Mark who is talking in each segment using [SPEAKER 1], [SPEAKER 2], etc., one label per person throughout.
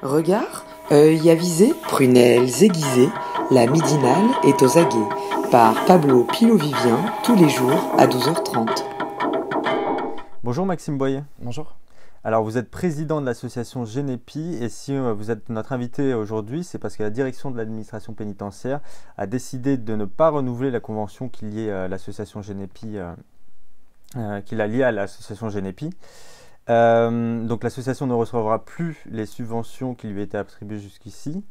[SPEAKER 1] Regard, œil avisé, prunelles aiguisées, la midinale est aux aguets, par Pablo Pilovivien, tous les jours à 12h30.
[SPEAKER 2] Bonjour Maxime Boyer.
[SPEAKER 3] Bonjour.
[SPEAKER 2] Alors vous êtes président de l'association Genepi et si vous êtes notre invité aujourd'hui, c'est parce que la direction de l'administration pénitentiaire a décidé de ne pas renouveler la convention qui lie l'association Genepi, qui la lie à l'association Genepi. Donc l'association ne recevra plus les subventions qui lui étaient attribuées jusqu'ici.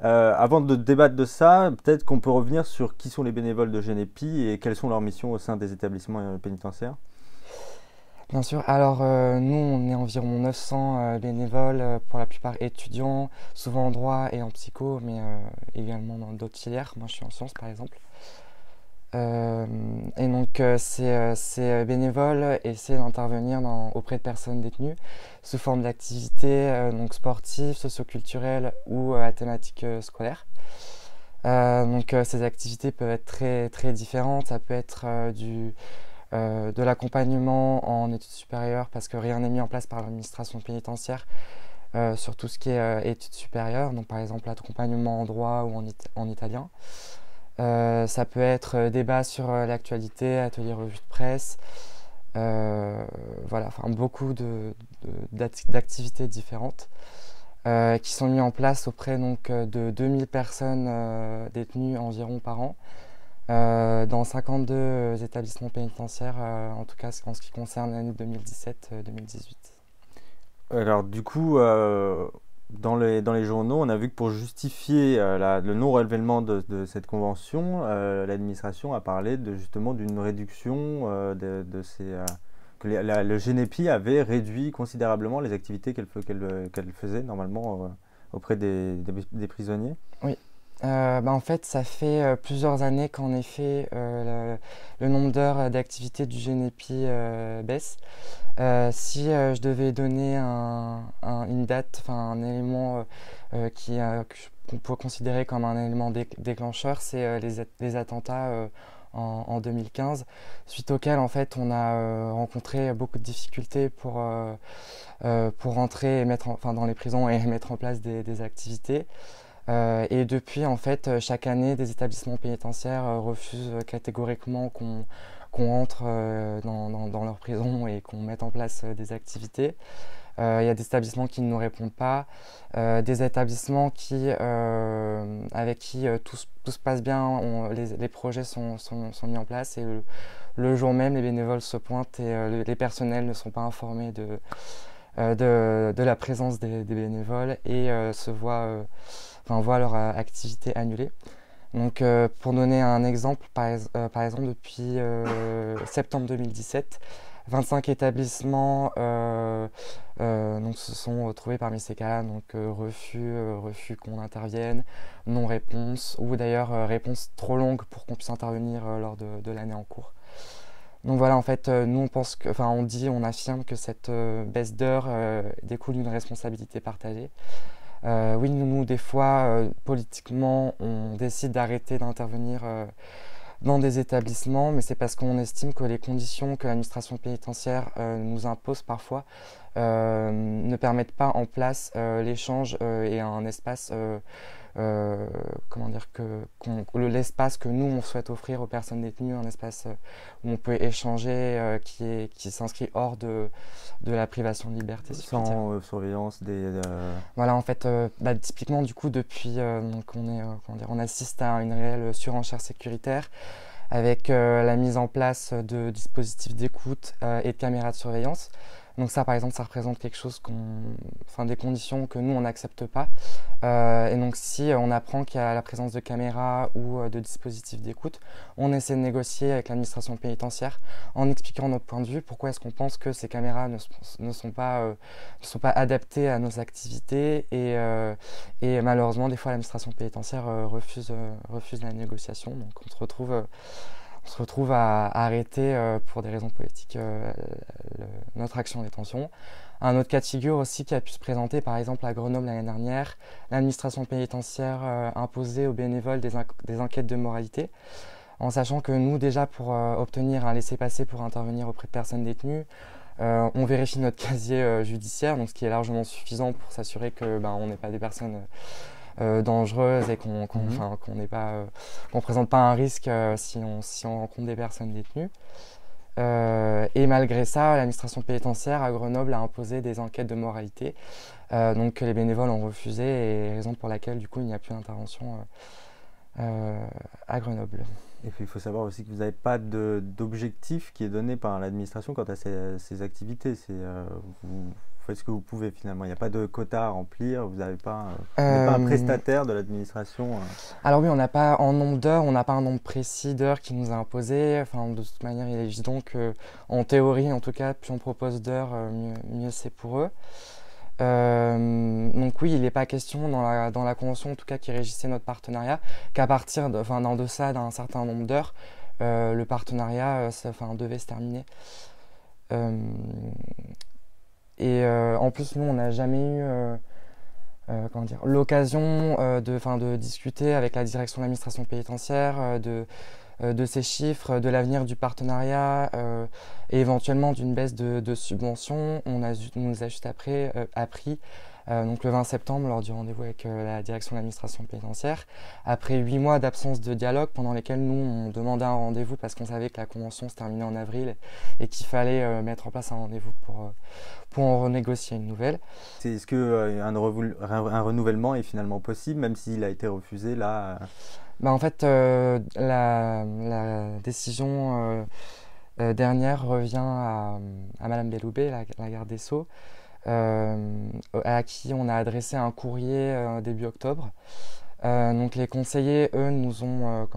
[SPEAKER 2] Avant de débattre de ça, peut-être qu'on peut revenir sur qui sont les bénévoles de Genepi et quelles sont leurs missions au sein des établissements pénitentiaires.
[SPEAKER 3] Bien sûr. Alors nous, on est environ 900 bénévoles, pour la plupart étudiants, souvent en droit et en psycho, mais également dans d'autres filières. Moi, je suis en sciences, par exemple. Et donc, ces bénévoles essaient d'intervenir auprès de personnes détenues sous forme d'activités donc sportives, socioculturelles ou à thématique scolaire. Donc, ces activités peuvent être très, très différentes. Ça peut être de l'accompagnement en études supérieures parce que rien n'est mis en place par l'administration pénitentiaire sur tout ce qui est études supérieures, donc par exemple l'accompagnement en droit ou en italien. Ça peut être débat sur l'actualité, atelier revue de presse, voilà, enfin beaucoup d'activités différentes qui sont mises en place auprès donc, de 2000 personnes détenues environ par an. Dans 52 établissements pénitentiaires, en tout cas en ce qui concerne l'année 2017-2018.
[SPEAKER 2] Alors du coup, dans les journaux, on a vu que pour justifier le non-renouvellement de cette convention, l'administration a parlé justement d'une réduction de ces... que le Genepi avait réduit considérablement les activités qu'elle faisait normalement auprès des prisonniers.
[SPEAKER 3] Oui. En fait, ça fait plusieurs années qu'en effet, le nombre d'heures d'activité du Genepi baisse. Si je devais donner une date, un élément qu'on peut considérer comme un élément déclencheur, c'est les attentats en 2015, suite auxquels en fait, on a rencontré beaucoup de difficultés pour rentrer et dans les prisons et mettre en place des activités. Et depuis, en fait, chaque année, des établissements pénitentiaires refusent catégoriquement qu'on entre dans leur prison et qu'on mette en place des activités. Il y a des établissements qui ne nous répondent pas, des établissements avec qui tout se passe bien, les projets sont mis en place et le jour même, les bénévoles se pointent et les personnels ne sont pas informés de la présence des bénévoles et voient leur activité annulée. Donc, pour donner un exemple, par exemple, depuis septembre 2017, 25 établissements donc, se sont trouvés parmi ces cas-là, donc refus qu'on intervienne, non-réponse, ou d'ailleurs réponse trop longue pour qu'on puisse intervenir lors de l'année en cours. Donc voilà, en fait, nous on affirme que cette baisse d'heures découle d'une responsabilité partagée. Oui, nous, des fois, politiquement, on décide d'arrêter d'intervenir dans des établissements, mais c'est parce qu'on estime que les conditions que l'administration pénitentiaire nous impose parfois ne permettent pas en place l'échange et un espace, l'espace que nous, on souhaite offrir aux personnes détenues, un espace où on peut échanger, qui s'inscrit hors de la privation de liberté.
[SPEAKER 2] Sans surveillance
[SPEAKER 3] Voilà, en fait, typiquement, du coup, depuis, donc on assiste à une réelle surenchère sécuritaire avec la mise en place de dispositifs d'écoute et de caméras de surveillance. Donc ça, par exemple, ça représente quelque chose des conditions que nous, on n'accepte pas. Et donc si on apprend qu'il y a la présence de caméras ou de dispositifs d'écoute, on essaie de négocier avec l'administration pénitentiaire en expliquant notre point de vue, pourquoi est-ce qu'on pense que ces caméras ne sont pas adaptées à nos activités et malheureusement, des fois, l'administration pénitentiaire refuse la négociation. Donc on se retrouve à arrêter pour des raisons politiques notre action en détention. Un autre cas de figure aussi qui a pu se présenter, par exemple à Grenoble l'année dernière, l'administration pénitentiaire imposait aux bénévoles des enquêtes de moralité, en sachant que nous déjà pour obtenir un laissez-passer pour intervenir auprès de personnes détenues, On vérifie notre casier judiciaire, donc ce qui est largement suffisant pour s'assurer que on n'est pas des personnes dangereuses et qu'on présente pas un risque si on rencontre des personnes détenues. Et malgré ça, l'administration pénitentiaire à Grenoble a imposé des enquêtes de moralité, donc que les bénévoles ont refusé, et raison pour laquelle du coup il n'y a plus d'intervention à Grenoble.
[SPEAKER 2] Et puis il faut savoir aussi que vous n'avez pas d'objectif qui est donné par l'administration quant à ces activités. Vous faites ce que vous pouvez finalement. Il n'y a pas de quota à remplir, vous n'êtes pas un prestataire de l'administration.
[SPEAKER 3] Alors oui, on n'a pas en nombre d'heures, on n'a pas un nombre précis d'heures qui nous a imposé. Enfin, de toute manière, il est évident qu'en théorie, en tout cas, plus on propose d'heures, mieux c'est pour eux. Donc oui, il n'est pas question dans la convention en tout cas qui régissait notre partenariat qu'à partir d'en deçà d'un certain nombre d'heures, le partenariat devait se terminer. En plus, nous, on n'a jamais eu l'occasion de discuter avec la direction de l'administration pénitentiaire de ces chiffres, de l'avenir du partenariat et éventuellement d'une baisse de subventions. On nous a juste appris, donc le 20 septembre, lors du rendez-vous avec la direction de l'administration pénitentiaire, après 8 mois d'absence de dialogue pendant lesquels nous, on demandait un rendez-vous parce qu'on savait que la convention se terminait en avril et qu'il fallait mettre en place un rendez-vous pour en renégocier une nouvelle.
[SPEAKER 2] Est-ce qu'un renouvellement est finalement possible, même s'il a été refusé là
[SPEAKER 3] En fait, la décision dernière revient à Madame Belloubet, la garde des Sceaux, à qui on a adressé un courrier début octobre. Donc les conseillers, eux, nous ont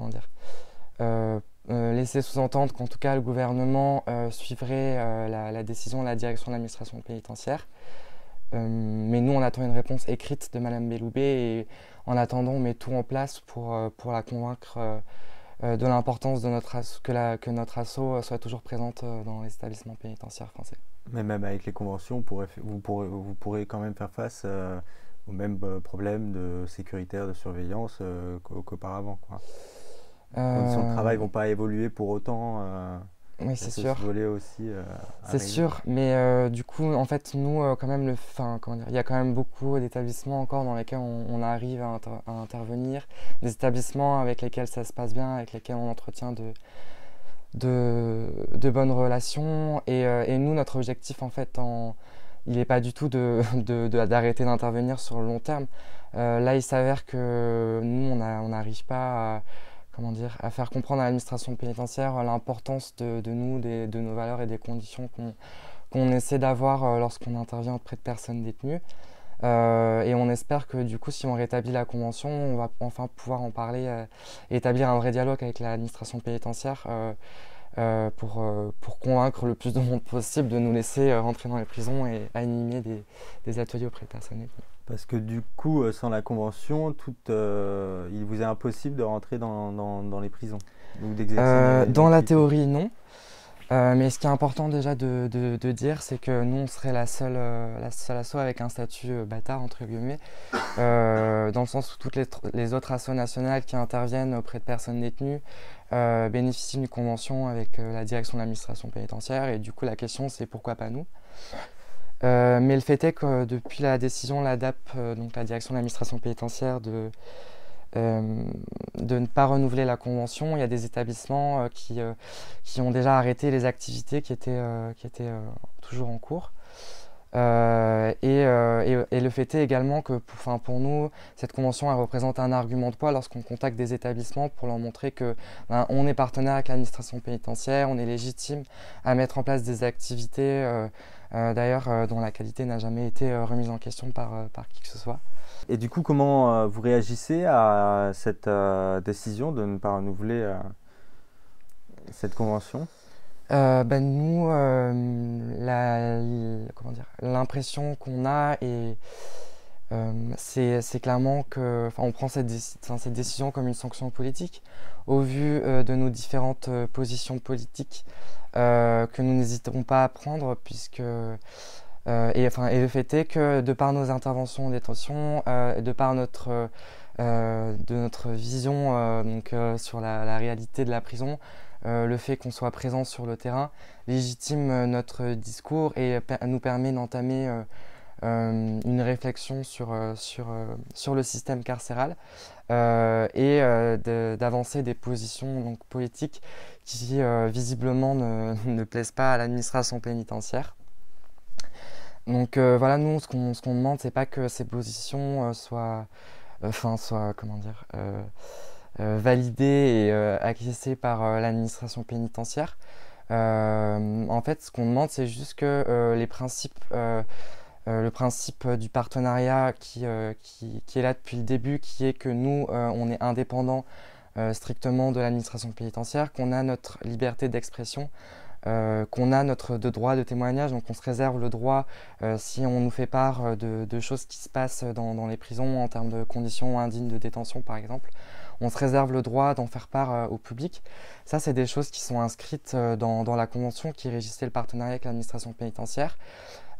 [SPEAKER 3] laissé sous-entendre qu'en tout cas le gouvernement suivrait la décision de la direction de l'administration pénitentiaire. Mais nous, on attend une réponse écrite de Madame Belloubet et en attendant, on met tout en place pour la convaincre de l'importance de que notre asso soit toujours présente dans les établissements pénitentiaires français.
[SPEAKER 2] Mais même avec les conventions, vous pourrez quand même faire face aux mêmes problèmes sécuritaires, de surveillance qu'auparavant, quoi. Les conditions de travail ne vont pas évoluer pour autant.
[SPEAKER 3] Oui, c'est sûr.
[SPEAKER 2] C'est
[SPEAKER 3] sûr, mais du coup, en fait, nous, quand même, il y a quand même beaucoup d'établissements encore dans lesquels on arrive à intervenir, des établissements avec lesquels ça se passe bien, avec lesquels on entretient de bonnes relations. Et nous, notre objectif, en fait, il n'est pas du tout d'arrêter d'intervenir sur le long terme. Là, il s'avère que nous, on n'arrive pas à faire comprendre à l'administration pénitentiaire l'importance de nous, de nos valeurs et des conditions qu'on essaie d'avoir lorsqu'on intervient auprès de personnes détenues. Et on espère que du coup, si on rétablit la convention, on va enfin pouvoir en parler et établir un vrai dialogue avec l'administration pénitentiaire pour convaincre le plus de monde possible de nous laisser rentrer dans les prisons et animer des ateliers auprès de personnes détenues.
[SPEAKER 2] Parce que du coup, sans la convention, il vous est impossible de rentrer dans les prisons ou d'exercer
[SPEAKER 3] dans la théorie, non. Mais ce qui est important déjà de dire, c'est que nous, on serait la seule asso avec un statut bâtard, entre guillemets, dans le sens où toutes les autres assos nationales qui interviennent auprès de personnes détenues bénéficient d'une convention avec la direction de l'administration pénitentiaire. Et du coup, la question, c'est pourquoi pas nous ? Mais le fait est que depuis la décision de la DAP, donc la direction de l'administration pénitentiaire, de ne pas renouveler la convention, il y a des établissements qui ont déjà arrêté les activités qui étaient toujours en cours. Et le fait est également que pour nous, cette convention elle représente un argument de poids lorsqu'on contacte des établissements pour leur montrer que on est partenaire avec l'administration pénitentiaire, on est légitime à mettre en place des activités d'ailleurs dont la qualité n'a jamais été remise en question par qui que ce soit.
[SPEAKER 2] Et du coup, comment vous réagissez à cette décision de ne pas renouveler cette convention ?
[SPEAKER 3] Nous, l'impression qu'on a, c'est clairement qu'on prend cette décision comme une sanction politique, au vu de nos différentes positions politiques que nous n'hésiterons pas à prendre, puisque et le fait est que de par nos interventions en détention, de par notre vision sur la réalité de la prison, le fait qu'on soit présent sur le terrain légitime notre discours et nous permet d'entamer une réflexion sur le système carcéral et d'avancer des positions donc, politiques qui visiblement ne plaisent pas à l'administration pénitentiaire. Donc voilà, nous, ce qu'on demande, c'est pas que ces positions soient comment dire, validées et acquiescées par l'administration pénitentiaire. En fait, ce qu'on demande, c'est juste que les principes, le principe du partenariat qui est là depuis le début, qui est que nous, on est indépendants strictement de l'administration pénitentiaire, qu'on a notre liberté d'expression, qu'on a notre droit de témoignage, donc on se réserve le droit, si on nous fait part de choses qui se passent dans les prisons en termes de conditions indignes de détention par exemple, on se réserve le droit d'en faire part au public. Ça, c'est des choses qui sont inscrites dans la convention qui régissait le partenariat avec l'administration pénitentiaire.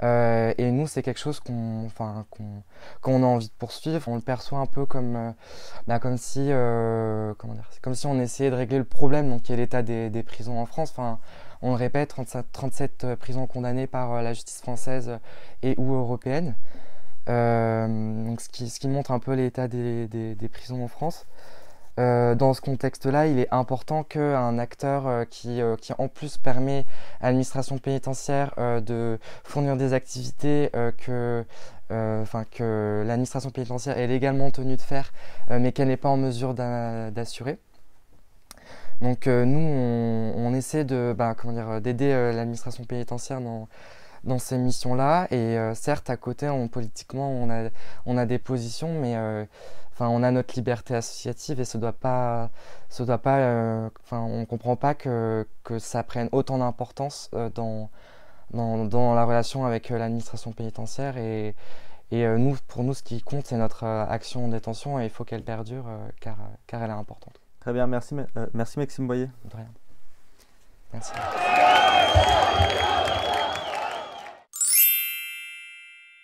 [SPEAKER 3] Et nous, c'est quelque chose qu'on a envie de poursuivre. On le perçoit un peu comme si on essayait de régler le problème, donc qui est l'état des prisons en France. Enfin, on le répète, 37 prisons condamnées par la justice française et ou européenne. Donc ce qui montre un peu l'état des prisons en France. Dans ce contexte-là, il est important qu'un acteur qui en plus permet à l'administration pénitentiaire de fournir des activités que l'administration pénitentiaire est légalement tenue de faire, mais qu'elle n'est pas en mesure d'assurer. Donc nous, on essaie d'aider l'administration pénitancière dans ces missions-là. Et certes, à côté, politiquement, on a des positions, mais on a notre liberté associative et on ne comprend pas que ça prenne autant d'importance dans la relation avec l'administration pénitentiaire. Et pour nous, ce qui compte, c'est notre action en détention et il faut qu'elle perdure car elle est importante.
[SPEAKER 2] Très bien, merci Maxime Boyer.
[SPEAKER 3] De rien. Merci.